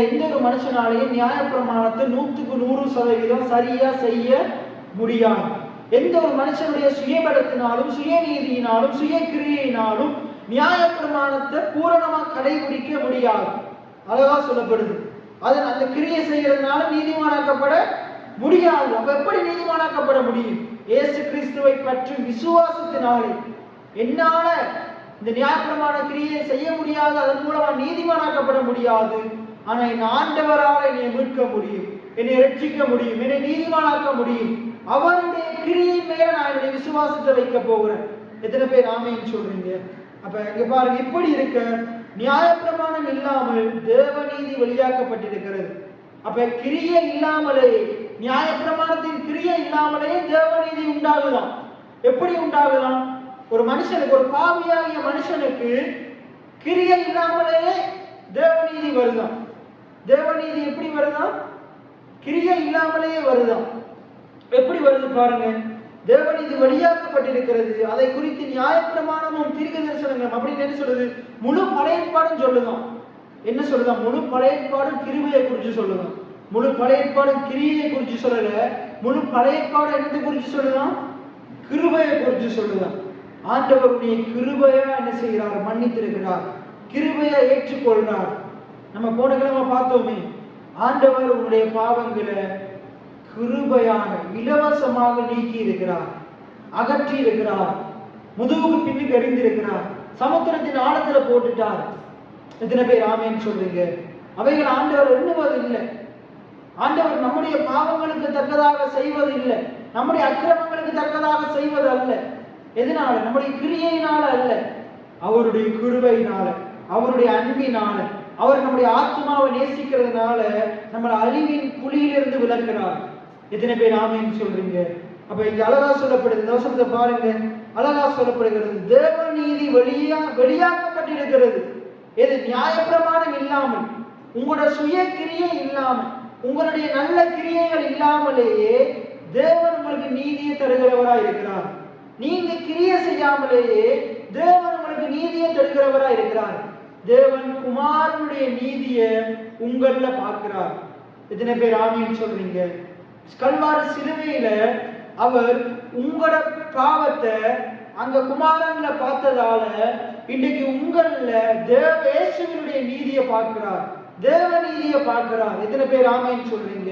எந்த ஒரு மனுஷனாலையும் நியாயப்பிரமாணத்தை 100% சரியா செய்ய முடியாது. எந்த ஒரு மனுஷனுடைய சுயபலத்தினாலும் சுயநீதியினாலும் சுய கிரியையினாலும் நியாயப்பிரமாணத்தை பூரணமா கடைபிடிக்க முடியாது. அழகா சொல்லப்படுது. அதன் அந்த கிரியை செய்யறதுனால நீதிமானாக்கப்பட முடியாது. அப்ப எப்படி நீதிமானாக்கப்பட முடியும்? இயேசு கிறிஸ்துவை பற்றி விசுவாசத்தினாலே என்னால இந்த நியாயப்பிரமாண கிரியை செய்ய முடியாது, அதன் மூலமா நீதிமானாக்கப்பட முடியாது. ஆனா என் ஆண்டவரால் என்னை மீட்க முடியும், என்னை ரட்சிக்க முடியும், என்னை நீதிமானாக்க முடியும். அவருடைய கிரியை மேல நான் என்னுடைய விசுவாசத்தை வைக்க போகிறேன். எத்தனை பேர் ஆமேன்னு சொல்றீங்க? அப்ப இங்க பாருங்க, இப்படி இருக்க நியாயப்பிரமாணம் இல்லாமல் தேவநீதி வெளியாக்கப்பட்டிருக்கிறது. அப்ப கிரியை இல்லாமலே, நியாயப்பிரமாணத்தின் கிரியை இல்லாமலே தேவநீதி உண்டாகுதான். எப்படி உண்டாகுதான்? ஒரு மனுஷனுக்கு, ஒரு பாவியாகிய மனுஷனுக்கு கிரியை இல்லாமலே தேவநீதி வருதான். தேவநீதி எப்படி வருதான்? கிரியை இல்லாமலே வருதான். எப்படி வருது பாருங்க. தேவநீதி வெளியாக்கப்பட்டிருக்கிறது. அதை குறித்து நியாயப்பிரமாணமும் தீர்க்க தரிசனங்களும் அப்படின்னு என்ன சொல்லுது? முழு பழைய ஏற்பாடும் சொல்லுதான். என்ன சொல்லுதான்? முழு பழைய ஏற்பாடும் கிருபையை குறித்து சொல்லுதான். முழு பழைய ஏற்பாடும் கிரியை குறித்து சொல்லல. முழு பழைய ஏற்பாடும் என்னத்தை குறித்து சொல்லுதான்? கிருபையை குறித்து சொல்லுதான். ஆண்டவருடைய கிருபையா என்ன செய்கிறார்? மன்னித்திருக்கிறார், கிருபையை ஏற்றுக்கொள்கிறார். நம்ம போன கிழமை பார்த்தோமே, ஆண்டவர் உங்களுடைய பாவங்களை கிருபையாக இலவசமாக நீக்கி இருக்கிறார், அகற்றி இருக்கிறார், முதுகுக்கு பின்னுக்கு எறிந்திருக்கிறார், சமுத்திரத்தின் ஆழத்துல போட்டுட்டார். எத்தனை பேர் ஆமேன்னு சொல்றீங்க? அவைகள் ஆண்டவர் எண்ணுவது இல்லை. ஆண்டவர் நம்முடைய பாவங்களுக்கு தக்கதாக செய்வது இல்லை, நம்முடைய அக்கிரமங்களுக்கு தக்கதாக செய்வது அல்ல. எதனால? நம்முடைய கிரியையினால அல்ல, அவருடைய கிருபையினால, அவருடைய அன்பினால, அவர் நம்முடைய ஆத்மாவை நேசிக்கிறதுனால நம்மளை அழிவின் குழியிலிருந்து விளக்குறார். எத்தனை பேர் ஆமேன்னு சொல்றீங்க? அப்ப இங்க அழகா சொல்லப்படுது. இந்த வசனத்தை பாருங்க, அழகா சொல்லப்படுகிறது. தேவநீதி வெளியாக்கப்பட்டிருக்கிறது. எது? நியாயப்பிரமாணம் இல்லாமல், உங்களோட சுய கிரியை இல்லாமல், உங்களுடைய நல்ல கிரியைகள் இல்லாமலேயே தேவன் உங்களுக்கு நீதியை தருகிறவராய் இருக்கிறார். நீங்க கிரியை செய்யாமலேயே தேவன் உங்களுக்கு நீதியை தருகிறவராய் இருக்கிறார். தேவன் குமாரனுடைய நீதியை உங்கள பார்க்கிறார். எத்தனை பேர் ஆமீன்னு சொல்றீங்க? கல்வாரி சிலுவையில அவர் உங்களோட பாவத்தை அங்க குமாரன்ல பார்த்ததால இன்னைக்கு உங்கள இயேசுவினுடைய நீதியை பார்க்கிறார், தேவ நீதியை பார்க்கிறார். எத்தனை பேர் ஆமீன்னு சொல்றீங்க?